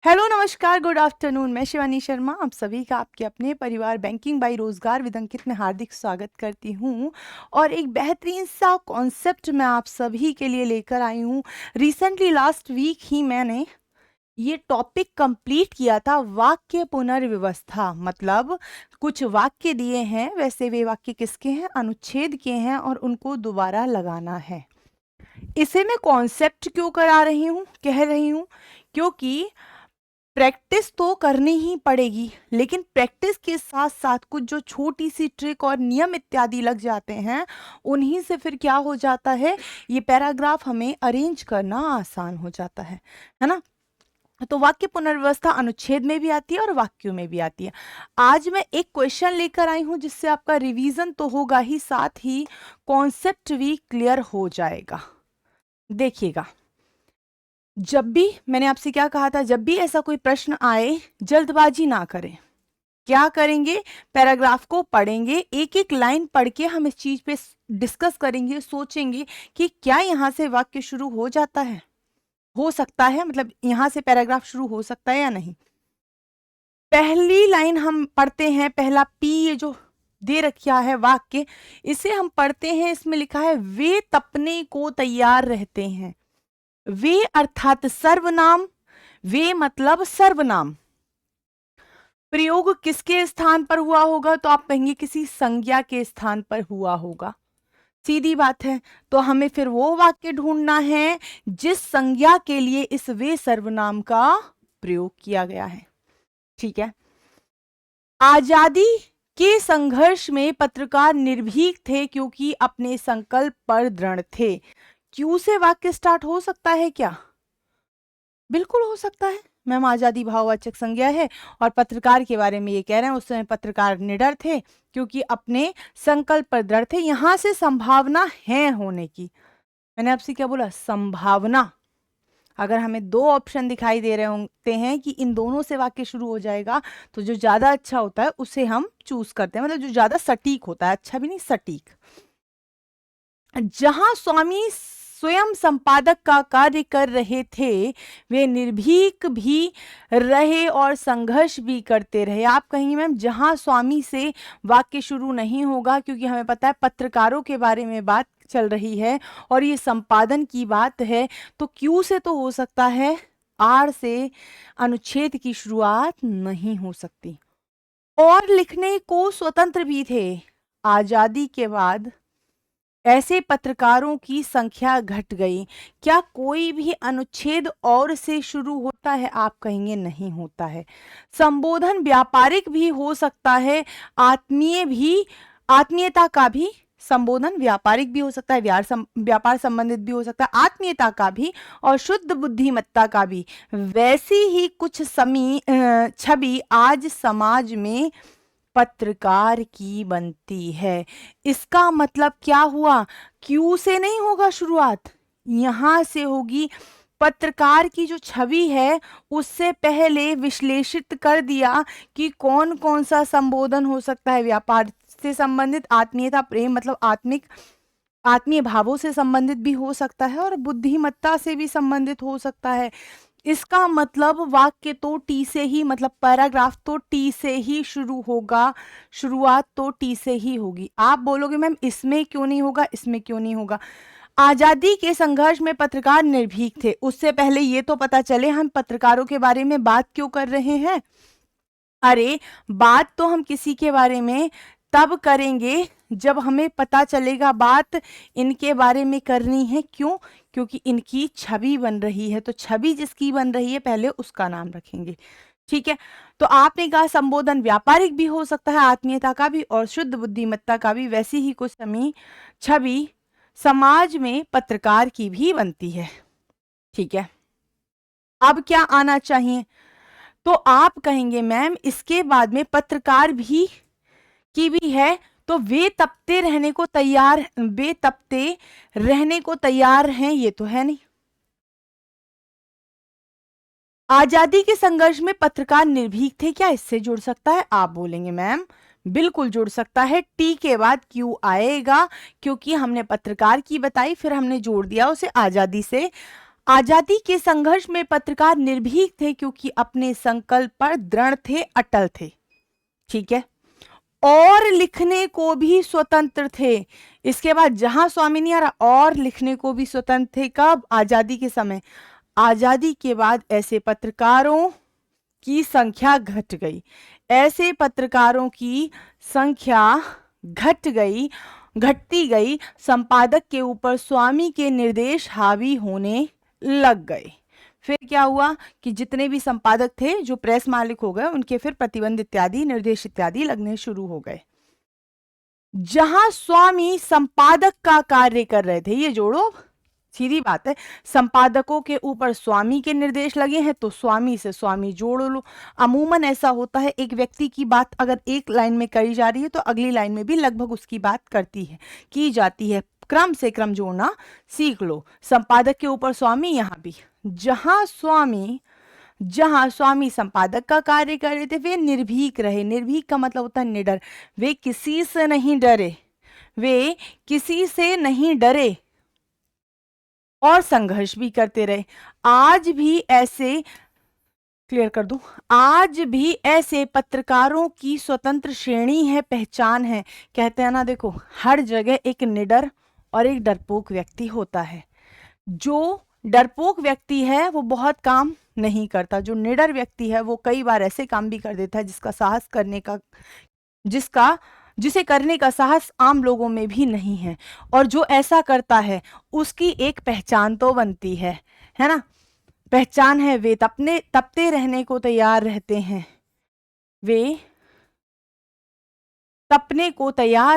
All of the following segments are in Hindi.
हेलो नमस्कार गुड आफ्टरनून। मैं शिवानी शर्मा आप सभी का आपके अपने परिवार बैंकिंग बाई रोजगार विद अंकित में हार्दिक स्वागत करती हूँ। और एक बेहतरीन सा कॉन्सेप्ट मैं आप सभी के लिए लेकर आई हूँ। रिसेंटली लास्ट वीक ही मैंने ये टॉपिक कंप्लीट किया था, वाक्य पुनर्व्यवस्था। मतलब कुछ वाक्य दिए हैं, वैसे वे वाक्य किसके हैं, अनुच्छेद के हैं और उनको दोबारा लगाना है। इसे मैं कॉन्सेप्ट क्यों करा रही हूँ, कह रही हूँ, क्योंकि प्रैक्टिस तो करनी ही पड़ेगी, लेकिन प्रैक्टिस के साथ साथ कुछ जो छोटी सी ट्रिक और नियम इत्यादि लग जाते हैं, उन्हीं से फिर क्या हो जाता है, ये पैराग्राफ हमें अरेंज करना आसान हो जाता है ना। तो वाक्य पुनर्व्यवस्था अनुच्छेद में भी आती है और वाक्यों में भी आती है। आज मैं एक क्वेश्चन लेकर आई हूं जिससे आपका रिवीजन तो होगा ही, साथ ही कॉन्सेप्ट भी क्लियर हो जाएगा। देखिएगा, जब भी मैंने आपसे क्या कहा था, जब भी ऐसा कोई प्रश्न आए जल्दबाजी ना करें। क्या करेंगे, पैराग्राफ को पढ़ेंगे, एक एक लाइन पढ़ के हम इस चीज पे डिस्कस करेंगे, सोचेंगे कि क्या यहां से वाक्य शुरू हो जाता है, हो सकता है, मतलब यहां से पैराग्राफ शुरू हो सकता है या नहीं। पहली लाइन हम पढ़ते हैं, पहला पी, ये जो दे रखा है वाक्य, इसे हम पढ़ते हैं। इसमें लिखा है वे तपने को तैयार रहते हैं। वे अर्थात सर्वनाम, वे मतलब सर्वनाम। प्रयोग किसके स्थान पर हुआ होगा, तो आप कहेंगे किसी संज्ञा के स्थान पर हुआ होगा। सीधी बात है। तो हमें फिर वो वाक्य ढूंढना है जिस संज्ञा के लिए इस वे सर्वनाम का प्रयोग किया गया है। ठीक है। आजादी के संघर्ष में पत्रकार निर्भीक थे क्योंकि अपने संकल्प पर दृढ़ थे। क्यों से वाक्य स्टार्ट हो सकता है क्या? बिल्कुल हो सकता है। मैम आजादी भाववाचक संज्ञा है और पत्रकार के बारे में ये कह रहे हैं, उस समय पत्रकार निडर थे क्योंकि अपने संकल्प पर दृढ़ थे। यहां से संभावना है होने की। मैंने आपसे क्या बोला, संभावना। अगर हमें दो ऑप्शन दिखाई दे रहे होते हैं कि इन दोनों से वाक्य शुरू हो जाएगा, तो जो ज्यादा अच्छा होता है उसे हम चूज करते हैं, मतलब जो ज्यादा सटीक होता है, अच्छा भी नहीं सटीक। जहां स्वामी स्वयं संपादक का कार्य कर रहे थे, वे निर्भीक भी रहे और संघर्ष भी करते रहे। आप कहेंगे मैम जहां स्वामी से वाक्य शुरू नहीं होगा, क्योंकि हमें पता है पत्रकारों के बारे में बात चल रही है और ये संपादन की बात है, तो क्यू से तो हो सकता है, आर से अनुच्छेद की शुरुआत नहीं हो सकती। और लिखने को स्वतंत्र भी थे। आजादी के बाद ऐसे पत्रकारों की संख्या घट गई। क्या कोई भी अनुच्छेद और से शुरू होता है? आप कहेंगे नहीं होता है। संबोधन व्यापारिक भी हो सकता है, आत्मीय भी, आत्मीयता का भी संबोधन व्यापारिक भी हो सकता है, व्यापार संबंधित भी हो सकता है, आत्मीयता का भी और शुद्ध बुद्धिमत्ता का भी। वैसी ही कुछ छवि आज समाज में पत्रकार की बनती है। इसका मतलब क्या हुआ, क्यू से नहीं होगा शुरुआत, यहां से होगी। पत्रकार की जो छवि है उससे पहले विश्लेषित कर दिया कि कौन कौन सा संबोधन हो सकता है, व्यापार से संबंधित, आत्मीयता प्रेम मतलब आत्मीय भावों से संबंधित भी हो सकता है और बुद्धिमत्ता से भी संबंधित हो सकता है। इसका मतलब वाक्य तो टी से ही, मतलब पैराग्राफ तो टी से ही शुरू होगा, शुरुआत तो टी से ही होगी। आप बोलोगे मैम इसमें क्यों नहीं होगा, इसमें क्यों नहीं होगा? आजादी के संघर्ष में पत्रकार निर्भीक थे, उससे पहले ये तो पता चले हम पत्रकारों के बारे में बात क्यों कर रहे हैं। अरे बात तो हम किसी के बारे में तब करेंगे जब हमें पता चलेगा बात इनके बारे में करनी है। क्यों? क्योंकि इनकी छवि बन रही है, तो छवि जिसकी बन रही है पहले उसका नाम रखेंगे। ठीक है। तो आपने कहा संबोधन व्यापारिक भी हो सकता है, आत्मीयता का भी और शुद्ध बुद्धिमत्ता का भी। वैसी ही कुछ छवि समाज में पत्रकार की भी बनती है। ठीक है। अब क्या आना चाहिए, तो आप कहेंगे मैम इसके बाद में पत्रकार भी की भी है, तो वे तपते रहने को तैयार, वे तपते रहने को तैयार हैं, ये तो है नहीं। आजादी के संघर्ष में पत्रकार निर्भीक थे, क्या इससे जुड़ सकता है? आप बोलेंगे मैम बिल्कुल जुड़ सकता है। टी के बाद क्यू आएगा, क्योंकि हमने पत्रकार की बताई, फिर हमने जोड़ दिया उसे आजादी से। आजादी के संघर्ष में पत्रकार निर्भीक थे क्योंकि अपने संकल्प पर दृढ़ थे, अटल थे। ठीक है, और लिखने को भी स्वतंत्र थे। इसके बाद जहां स्वामी नहीं आ रहा, और लिखने को भी स्वतंत्र थे। कब? आजादी के समय। आजादी के बाद ऐसे पत्रकारों की संख्या घट गई, ऐसे पत्रकारों की संख्या घटती गई। संपादक के ऊपर स्वामी के निर्देश हावी होने लग गए। फिर क्या हुआ कि जितने भी संपादक थे जो प्रेस मालिक हो गए, उनके फिर प्रतिबंध इत्यादि, निर्देश इत्यादि लगने शुरू हो गए। जहां स्वामी संपादक का कार्य कर रहे थे, ये जोड़ो, सीधी बात है, संपादकों के ऊपर स्वामी के निर्देश लगे हैं तो स्वामी से स्वामी जोड़ लो। अमूमन ऐसा होता है, एक व्यक्ति की बात अगर एक लाइन में करी जा रही है तो अगली लाइन में भी लगभग उसकी बात की जाती है। क्रम से क्रम जोड़ना सीख लो। संपादक के ऊपर स्वामी, यहां भी जहां स्वामी संपादक का कार्य कर रहे थे वे निर्भीक रहे। निर्भीक का मतलब होता है निडर। वे किसी से नहीं डरे और संघर्ष भी करते रहे। आज भी ऐसे, क्लियर कर दूं, आज भी ऐसे पत्रकारों की स्वतंत्र श्रेणी है, पहचान है। कहते हैं ना, देखो, हर जगह एक निडर और एक डरपोक व्यक्ति होता है। जो डरपोक व्यक्ति है वो बहुत काम नहीं करता, जो निडर व्यक्ति है वो कई बार ऐसे काम भी कर देता है जिसे करने का साहस आम लोगों में भी नहीं है। और जो ऐसा करता है उसकी एक पहचान तो बनती है ना, पहचान है। वे तपते रहने को तैयार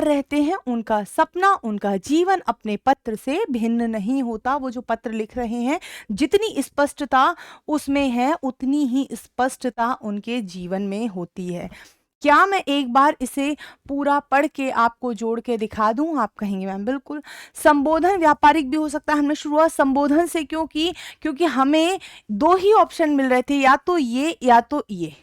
रहते हैं, उनका सपना, उनका जीवन अपने पत्र से भिन्न नहीं होता। वो जो पत्र लिख रहे हैं, जितनी स्पष्टता उसमें है उतनी ही स्पष्टता उनके जीवन में होती है। क्या मैं एक बार इसे पूरा पढ़ के आपको जोड़ के दिखा दूं? आप कहेंगे मैम बिल्कुल। संबोधन व्यापारिक भी हो सकता है। हमने शुरुआत संबोधन से क्यों की? क्योंकि हमें दो ही ऑप्शन मिल रहे थे, या तो ये या तो ये।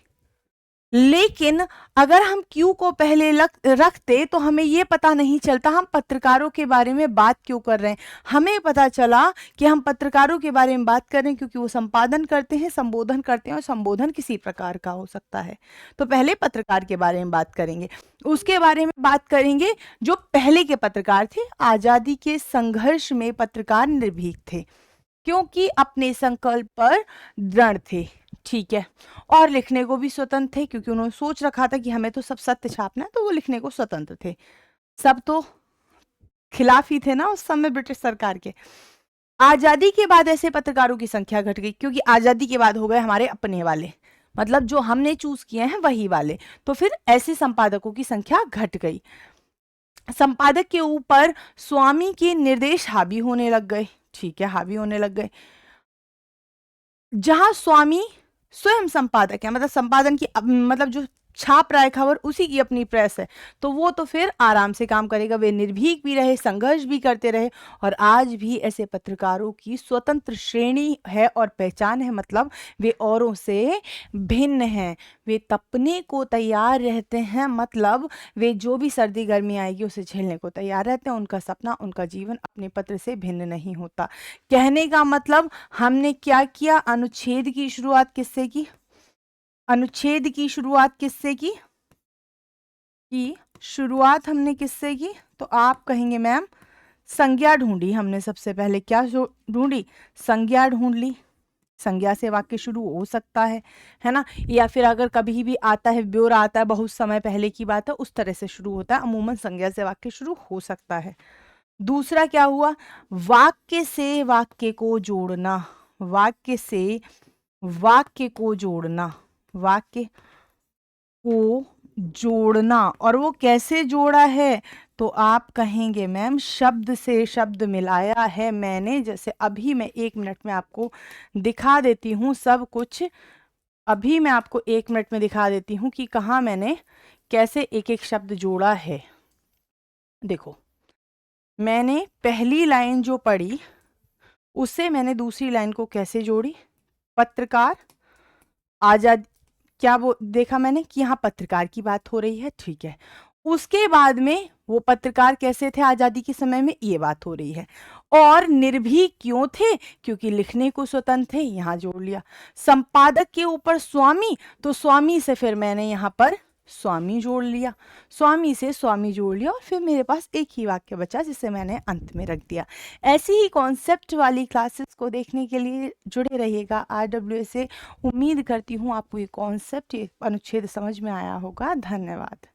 लेकिन अगर हम क्यू को पहले रखते तो हमें यह पता नहीं चलता हम पत्रकारों के बारे में बात क्यों कर रहे हैं। हमें पता चला कि हम पत्रकारों के बारे में बात कर रहे हैं क्योंकि वो संपादन करते हैं, संबोधन करते हैं, और संबोधन किसी प्रकार का हो सकता है। तो पहले पत्रकार के बारे में बात करेंगे, उसके बारे में बात करेंगे जो पहले के पत्रकार थे। आजादी के संघर्ष में पत्रकार निर्भीक थे क्योंकि अपने संकल्प पर दृढ़ थे। ठीक है, और लिखने को भी स्वतंत्र थे क्योंकि उन्होंने सोच रखा था कि हमें तो सब सत्य छापना है, तो वो लिखने को स्वतंत्र थे। सब तो खिलाफ ही थे ना उस समय ब्रिटिश सरकार के। आजादी के बाद ऐसे पत्रकारों की संख्या घट गई क्योंकि आजादी के बाद हो गए हमारे अपने वाले, मतलब जो हमने चूज किए हैं वही वाले। तो फिर ऐसे संपादकों की संख्या घट गई। संपादक के ऊपर स्वामी के निर्देश हावी होने लग गए। ठीक है, हावी होने लग गए। जहां स्वामी स्वयं संपादक है, मतलब संपादन की मतलब जो छाप रहा है खबर उसी की अपनी प्रेस है, तो वो तो फिर आराम से काम करेगा। वे निर्भीक भी रहे, संघर्ष भी करते रहे, और आज भी ऐसे पत्रकारों की स्वतंत्र श्रेणी है और पहचान है, मतलब वे औरों से भिन्न हैं। वे तपने को तैयार रहते हैं, मतलब वे जो भी सर्दी गर्मी आएगी उसे झेलने को तैयार रहते हैं। उनका सपना, उनका जीवन अपने पत्र से भिन्न नहीं होता। कहने का मतलब हमने क्या किया? अनुच्छेद की शुरुआत किससे की? अनुच्छेद की शुरुआत किससे की? शुरुआत हमने किससे की? तो आप कहेंगे मैम संज्ञा ढूंढी हमने। सबसे पहले क्या ढूंढी? संज्ञा ढूंढ ली। संज्ञा से वाक्य शुरू हो सकता है ना, या फिर अगर कभी भी आता है, ब्योरा आता है, बहुत समय पहले की बात है, उस तरह से शुरू होता है। अमूमन संज्ञा से वाक्य शुरू हो सकता है। दूसरा क्या हुआ? वाक्य से वाक्य को जोड़ना। वाक्य से वाक्य को जोड़ना, वाक्य को जोड़ना। और वो कैसे जोड़ा है? तो आप कहेंगे मैम शब्द से शब्द मिलाया है मैंने। जैसे अभी मैं 1 मिनट में आपको दिखा देती हूँ सब कुछ। अभी मैं आपको 1 मिनट में दिखा देती हूँ कि कहाँ मैंने कैसे एक एक शब्द जोड़ा है। देखो, मैंने पहली लाइन जो पढ़ी उससे मैंने दूसरी लाइन को कैसे जोड़ी? पत्रकार आजाद, क्या वो देखा मैंने कि यहाँ पत्रकार की बात हो रही है। ठीक है, उसके बाद में वो पत्रकार कैसे थे आज़ादी के समय में, ये बात हो रही है। और निर्भीक क्यों थे, क्योंकि लिखने को स्वतंत्र थे, यहाँ जोड़ लिया। संपादक के ऊपर स्वामी, तो स्वामी से फिर मैंने यहाँ पर स्वामी जोड़ लिया, स्वामी से स्वामी जोड़ लिया, और फिर मेरे पास एक ही वाक्य बचा जिसे मैंने अंत में रख दिया। ऐसी ही कॉन्सेप्ट वाली क्लासेस को देखने के लिए जुड़े रहिएगा RWA से। उम्मीद करती हूँ आपको ये कॉन्सेप्ट, ये अनुच्छेद समझ में आया होगा। धन्यवाद।